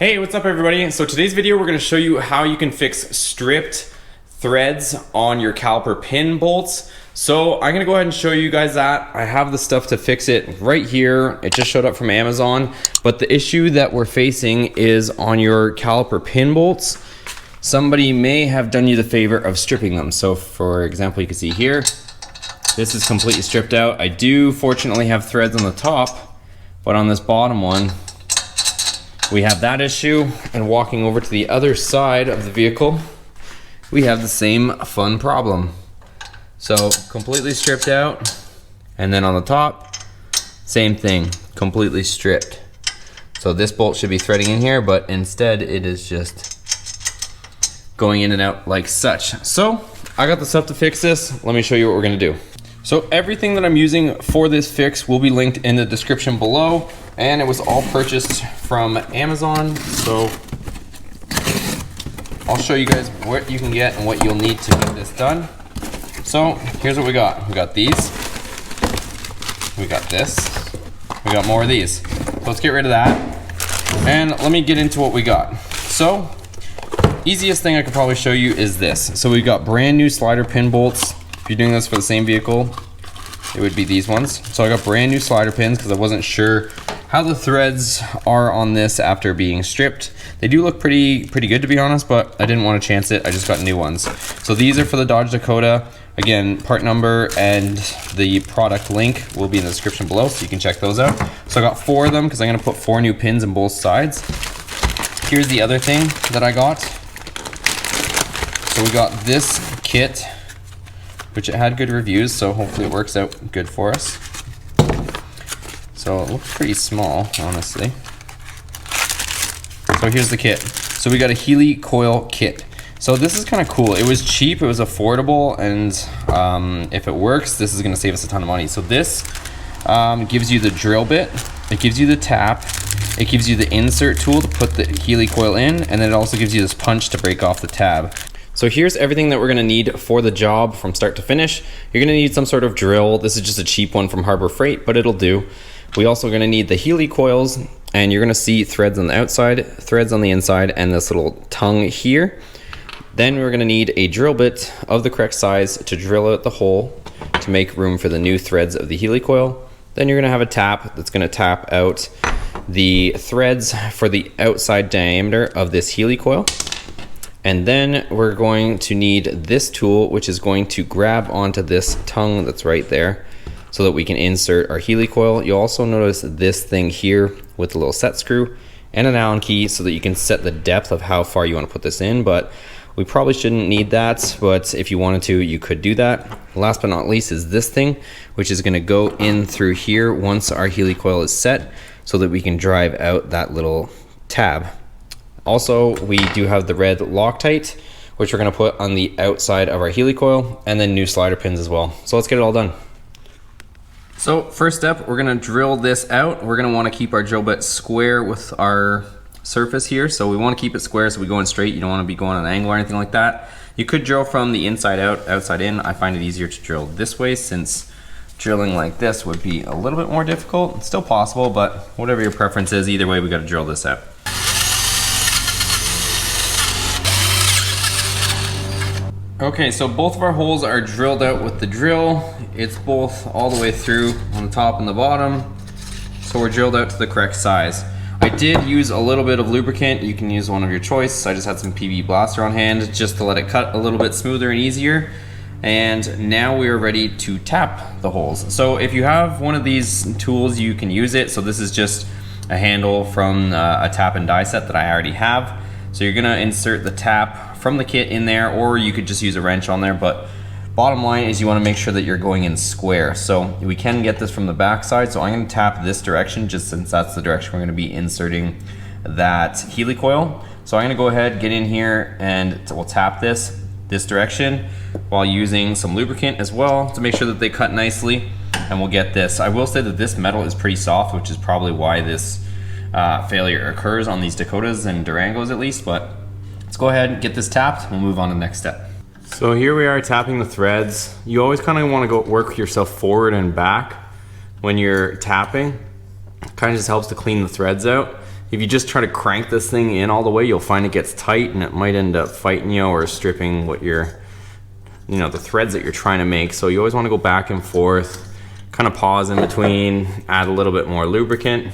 Hey, what's up everybody? So today's video we're going to show you how you can fix stripped threads on your caliper pin bolts. So I'm going to go ahead and show you guys that. I have the stuff to fix it right here. It just showed up from Amazon, but the issue that we're facing is on your caliper pin bolts. Somebody may have done you the favor of stripping them. So for example, you can see here, this is completely stripped out. I do fortunately have threads on the top, but on this bottom one, we have that issue, and walking over to the other side of the vehicle, we have the same fun problem. So completely stripped out, and then on the top, same thing, completely stripped. So this bolt should be threading in here, but instead it is just going in and out like such. So I got the stuff to fix this. Let me show you what we're gonna do. So everything that I'm using for this fix will be linked in the description below, and it was all purchased from Amazon. So I'll show you guys what you can get and what you'll need to get this done. So here's what we got. We got these, we got this, we got more of these. So let's get rid of that, and let me get into what we got. So easiest thing I could probably show you is this. So we've got brand new slider pin bolts. If you're doing this for the same vehicle, it would be these ones. So I got brand new slider pins because I wasn't sure how the threads are on this after being stripped. They do look pretty good, to be honest, but I didn't want to chance it. I just got new ones. So these are for the Dodge Dakota. Again, part number and the product link will be in the description below, so you can check those out. So I got 4 of them because I'm going to put 4 new pins in both sides. Here's the other thing that I got. So we got this kit, which it had good reviews, so hopefully it works out good for us. So it looks pretty small, honestly. So here's the kit. So we got a Helicoil kit. So this is kind of cool. It was cheap, it was affordable, and if it works, this is gonna save us a ton of money. So this gives you the drill bit, it gives you the tap, it gives you the insert tool to put the Helicoil in, and then it also gives you this punch to break off the tab. So here's everything that we're gonna need for the job from start to finish. You're gonna need some sort of drill. This is just a cheap one from Harbor Freight, but it'll do. We also gonna need the Heli coils, and you're gonna see threads on the outside, threads on the inside, and this little tongue here. Then we're gonna need a drill bit of the correct size to drill out the hole to make room for the new threads of the Heli coil. Then you're gonna have a tap that's gonna tap out the threads for the outside diameter of this Heli coil. And then we're going to need this tool, which is going to grab onto this tongue that's right there so that we can insert our Helicoil. You'll also notice this thing here with a little set screw and an Allen key so that you can set the depth of how far you want to put this in, but we probably shouldn't need that, but if you wanted to, you could do that. Last but not least is this thing, which is gonna go in through here once our Helicoil is set so that we can drive out that little tab. Also, we do have the red Loctite, which we're gonna put on the outside of our Helicoil, and then new slider pins as well. So let's get it all done. So first step, we're gonna drill this out. We're gonna wanna keep our drill bit square with our surface here. So we wanna keep it square so we go in straight. You don't wanna be going on an angle or anything like that. You could drill from the inside out, outside in. I find it easier to drill this way since drilling like this would be a little bit more difficult. It's still possible, but whatever your preference is, either way, we gotta drill this out. Okay, so both of our holes are drilled out with the drill. It's both all the way through on the top and the bottom. So we're drilled out to the correct size. I did use a little bit of lubricant. You can use one of your choice. I just had some PB Blaster on hand just to let it cut a little bit smoother and easier. And now we are ready to tap the holes. So if you have one of these tools, you can use it. So this is just a handle from a tap and die set that I already have. So you're gonna insert the tap from the kit in there, or you could just use a wrench on there, but bottom line is you wanna make sure that you're going in square. So we can get this from the back side, so I'm gonna tap this direction just since that's the direction we're gonna be inserting that Helicoil. So I'm gonna go ahead, get in here, and we'll tap this direction while using some lubricant as well to make sure that they cut nicely, and we'll get this. I will say that this metal is pretty soft, which is probably why this failure occurs on these Dakotas and Durangos at least, but let's go ahead and get this tapped. We'll move on to the next step. So here we are tapping the threads. You always kind of want to go work yourself forward and back when you're tapping. It kind of just helps to clean the threads out. if you just try to crank this thing in all the way, you'll find it gets tight and it might end up fighting you or stripping what you're, you know, the threads that you're trying to make. So you always want to go back and forth, kind of pause in between, add a little bit more lubricant,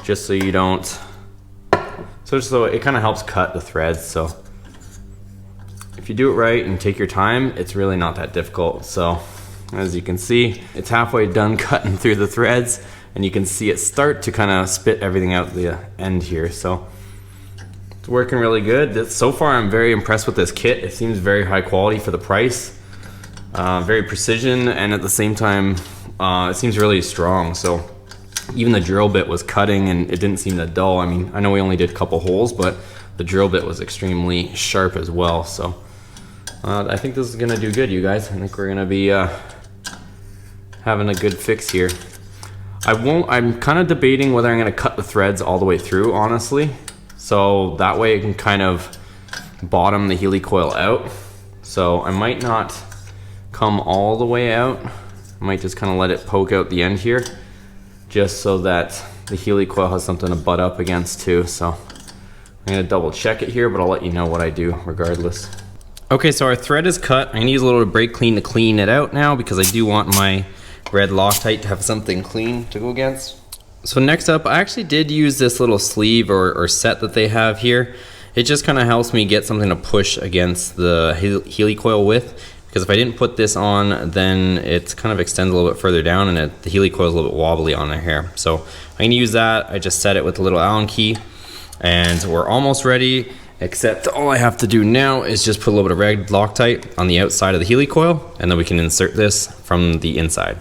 just so you don't, so it kind of helps cut the threads. So if you do it right and take your time, it's really not that difficult. So as you can see, it's halfway done cutting through the threads, and you can see it start to kind of spit everything out the end here. So it's working really good. So far I'm very impressed with this kit. It seems very high quality for the price, very precision, and at the same time it seems really strong. So even the drill bit was cutting and it didn't seem that dull. I mean, I know we only did a couple holes, but the drill bit was extremely sharp as well. So I think this is gonna do good, you guys. I think we're gonna be having a good fix here. I'm kind of debating whether I'm gonna cut the threads all the way through, honestly. So that way it can kind of bottom the helicoil out. So I might not come all the way out. I might just kind of let it poke out the end here, just so that the helicoil has something to butt up against too. So I'm gonna double check it here, but I'll let you know what I do regardless. Okay, so our thread is cut. I'm gonna use a little brake clean to clean it out now, because I do want my red Loctite to have something clean to go against. So next up, I actually did use this little sleeve or set that they have here. It just kind of helps me get something to push against the helicoil with, because if I didn't put this on, then it kind of extends a little bit further down, and the helicoil is a little bit wobbly on it here. So I'm gonna use that. I just set it with a little Allen key, and we're almost ready, except all I have to do now is just put a little bit of red Loctite on the outside of the helicoil, and then we can insert this from the inside.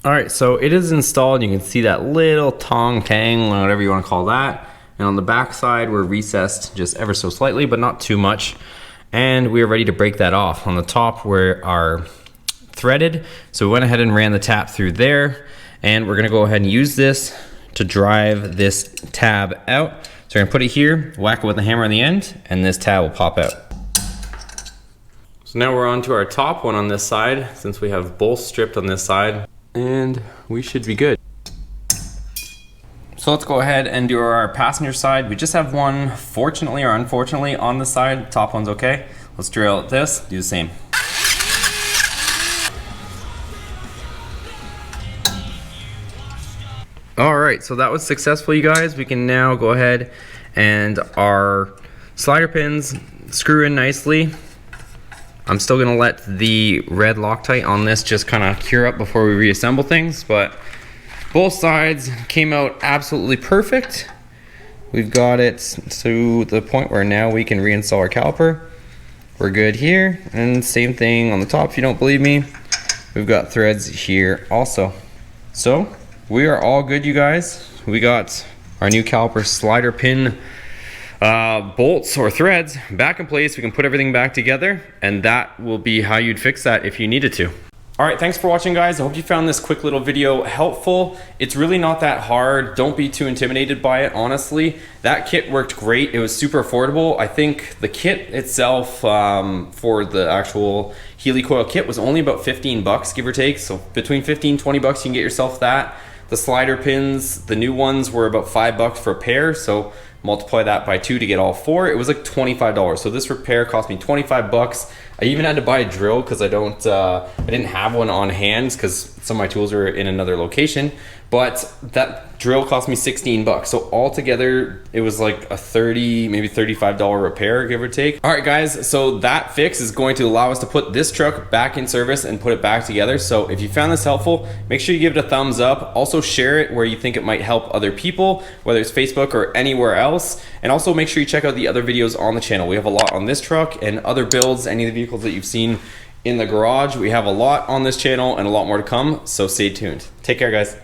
Alright, so it is installed. You can see that little tong tang, whatever you want to call that. And on the back side, we're recessed just ever so slightly, but not too much. And we are ready to break that off. On the top, we are threaded. So we went ahead and ran the tap through there. And we're going to go ahead and use this to drive this tab out. So we're going to put it here, whack it with a hammer on the end, and this tab will pop out. So now we're on to our top one on this side, since we have both stripped on this side. And we should be good. So let's go ahead and do our passenger side. We just have one, fortunately or unfortunately, on the side. Top one's okay. Let's drill at this, do the same. All right, so that was successful, you guys. We can now go ahead and our slider pins screw in nicely. I'm still gonna let the red Loctite on this just kind of cure up before we reassemble things, but both sides came out absolutely perfect. We've got it to the point where now we can reinstall our caliper. We're good here, and same thing on the top if you don't believe me. We've got threads here also. So we are all good, you guys. We got our new caliper slider pin bolts or threads back in place. We can put everything back together, and that will be how you'd fix that if you needed to. All right, thanks for watching, guys. I hope you found this quick little video helpful. It's really not that hard. Don't be too intimidated by it, honestly. That kit worked great. It was super affordable. I think the kit itself for the actual Helicoil kit was only about 15 bucks, give or take. So between 15, 20 bucks, you can get yourself that. The slider pins, the new ones, were about 5 bucks for a pair. So multiply that by 2 to get all 4. It was like $25. So this repair cost me 25 bucks. I even had to buy a drill because I didn't have one on hand because some of my tools are in another location. But that drill cost me 16 bucks. So altogether, it was like a 30, maybe $35 repair, give or take. All right, guys, so that fix is going to allow us to put this truck back in service and put it back together. So if you found this helpful, make sure you give it a thumbs up. Also share it where you think it might help other people, whether it's Facebook or anywhere else. And also make sure you check out the other videos on the channel. We have a lot on this truck and other builds, any of the vehicles that you've seen in the garage. We have a lot on this channel and a lot more to come, so stay tuned. Take care, guys.